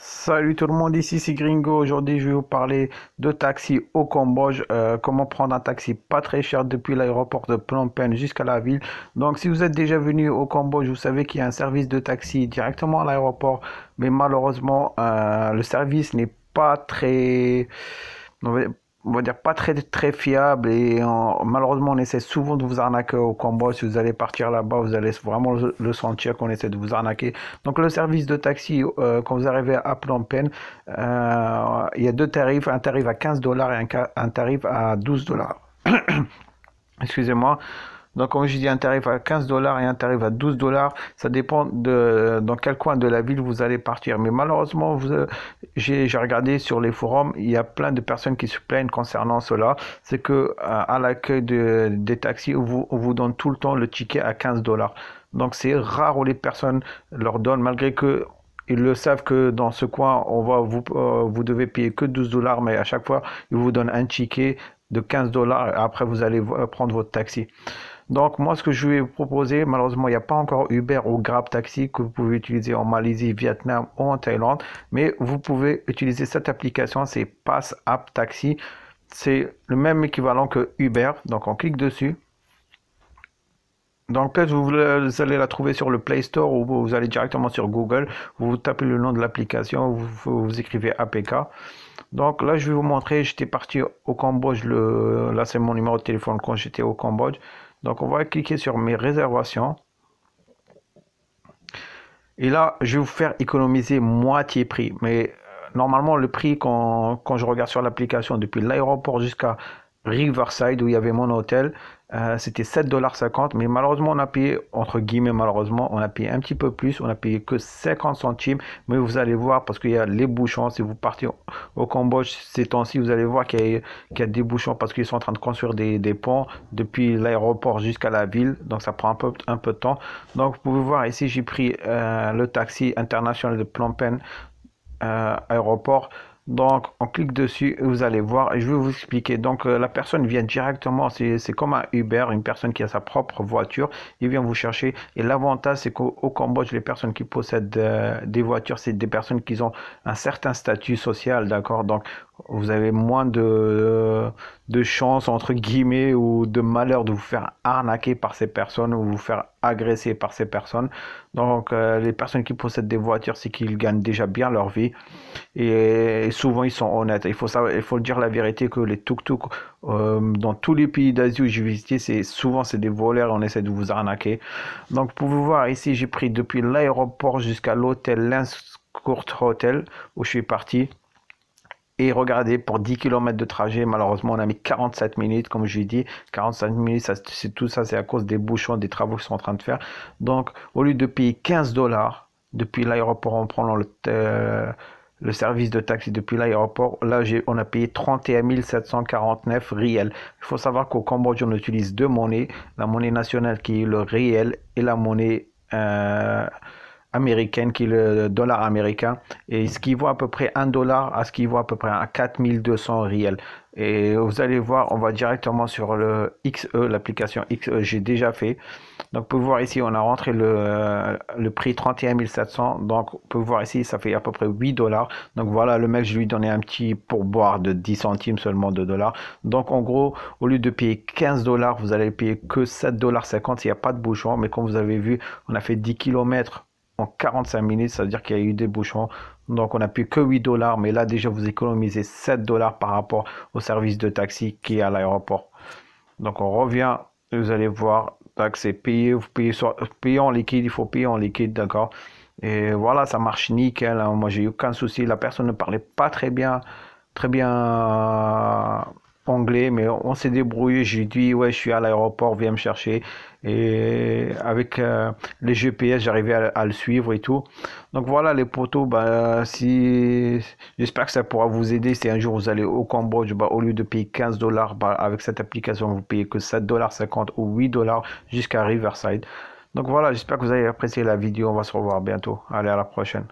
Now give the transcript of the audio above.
Salut tout le monde, ici c'est Gringo. Aujourd'hui, je vais vous parler de taxi au Cambodge. Comment prendre un taxi pas très cher depuis l'aéroport de Phnom Penh jusqu'à la ville. Donc, si vous êtes déjà venu au Cambodge, vous savez qu'il y a un service de taxi directement à l'aéroport. Mais malheureusement, le service n'est pas très, on va, on va dire pas très fiable et malheureusement on essaie souvent de vous arnaquer au Cambodge. Si vous allez partir là-bas, vous allez vraiment le sentir qu'on essaie de vous arnaquer. Donc le service de taxi, quand vous arrivez à Phnom Penh, il y a deux tarifs, un tarif à 15 dollars et un tarif à 12 dollars. Excusez-moi. Donc, comme je dis, un tarif à 15 dollars et un tarif à 12 dollars, ça dépend de dans quel coin de la ville vous allez partir. Mais malheureusement, j'ai regardé sur les forums, il y a plein de personnes qui se plaignent concernant cela. C'est que à l'accueil des taxis, on vous donne tout le temps le ticket à 15 dollars. Donc, c'est rare où les personnes leur donnent, malgré que ils le savent que dans ce coin, vous devez payer que 12 dollars, mais à chaque fois, ils vous donnent un ticket de 15 dollars et après vous allez prendre votre taxi. Donc moi ce que je vais vous proposer, malheureusement il n'y a pas encore Uber ou Grab Taxi que vous pouvez utiliser en Malaisie, Vietnam ou en Thaïlande, mais vous pouvez utiliser cette application, c'est Pass App Taxi. C'est le même équivalent que Uber, donc on clique dessus. Donc peut-être vous allez la trouver sur le Play Store ou vous allez directement sur Google, vous tapez le nom de l'application, vous écrivez APK. Donc là je vais vous montrer, j'étais parti au Cambodge, là c'est mon numéro de téléphone quand j'étais au Cambodge. Donc on va cliquer sur mes réservations. Et là je vais vous faire économiser moitié prix. Mais normalement le prix quand je regarde sur l'application depuis l'aéroport jusqu'à Riverside où il y avait mon hôtel, c'était 7,50 $. Mais malheureusement, on a payé, entre guillemets, malheureusement, on a payé un petit peu plus. On a payé que 50 centimes. Mais vous allez voir, parce qu'il y a les bouchons. Si vous partez au Cambodge ces temps-ci, vous allez voir qu'il y a des bouchons parce qu'ils sont en train de construire des ponts depuis l'aéroport jusqu'à la ville. Donc, ça prend un peu de temps. Donc, vous pouvez voir ici, j'ai pris le taxi international de Phnom Penh aéroport. Donc, on clique dessus et vous allez voir et je vais vous expliquer. Donc, la personne vient directement, c'est comme un Uber, une personne qui a sa propre voiture. Il vient vous chercher. Et l'avantage, c'est qu'au Cambodge, les personnes qui possèdent des voitures, c'est des personnes qui ont un certain statut social, d'accord? Donc, vous avez moins de chances, entre guillemets, ou de malheur de vous faire arnaquer par ces personnes ou vous faire agresser par ces personnes. Donc, les personnes qui possèdent des voitures, c'est qu'ils gagnent déjà bien leur vie. Et souvent, ils sont honnêtes. Il faut dire la vérité que les tuk-tuk, dans tous les pays d'Asie où j'ai visité, souvent c'est des voleurs, on essaie de vous arnaquer. Donc, vous pouvez voir ici, j'ai pris depuis l'aéroport jusqu'à l'hôtel Lens Court Hotel où je suis parti. Et regardez, pour 10 km de trajet, malheureusement, on a mis 47 minutes, comme je l'ai dit. 45 minutes, tout ça, c'est à cause des bouchons, des travaux qu'ils sont en train de faire. Donc, au lieu de payer 15 dollars depuis l'aéroport en prenant le service de taxi depuis l'aéroport, là, on a payé 31 749 riels. Il faut savoir qu'au Cambodge, on utilise deux monnaies. La monnaie nationale qui est le riel et la monnaie américaine qui est le dollar américain et ce qui vaut à peu près 1 dollar à ce qui vaut à peu près à 4200 riels. Et vous allez voir, on va directement sur le XE, l'application XE, j'ai déjà fait. Donc vous pouvez voir ici, on a rentré le prix 31 700. Donc vous pouvez voir ici, ça fait à peu près 8 dollars. Donc voilà, le mec, je lui donnais un petit pourboire de 10 centimes seulement de dollars. Donc en gros, au lieu de payer 15 dollars, vous allez payer que 7,50 $. Il n'y a pas de bouchon, mais comme vous avez vu, on a fait 10 km en 45 minutes, ça veut dire qu'il y a eu des bouchons. Donc on n'a plus que 8 dollars, mais là déjà vous économisez 7 dollars par rapport au service de taxi qui est à l'aéroport. Donc on revient, et vous allez voir, taxe est payé, vous payez en liquide, il faut payer en liquide, d'accord. Et voilà, ça marche nickel, hein. Moi j'ai eu aucun souci, la personne ne parlait pas très bien anglais, mais on s'est débrouillé. J'ai dit ouais, je suis à l'aéroport, viens me chercher. Et avec les GPS, j'arrivais à le suivre et tout. Donc voilà les potos, bah, si j'espère que ça pourra vous aider. Si un jour vous allez au Cambodge, bah, au lieu de payer 15 dollars, bah, avec cette application, vous payez que 7,50 $ ou 8 dollars jusqu'à Riverside. Donc voilà, j'espère que vous avez apprécié la vidéo. On va se revoir bientôt. Allez, à la prochaine.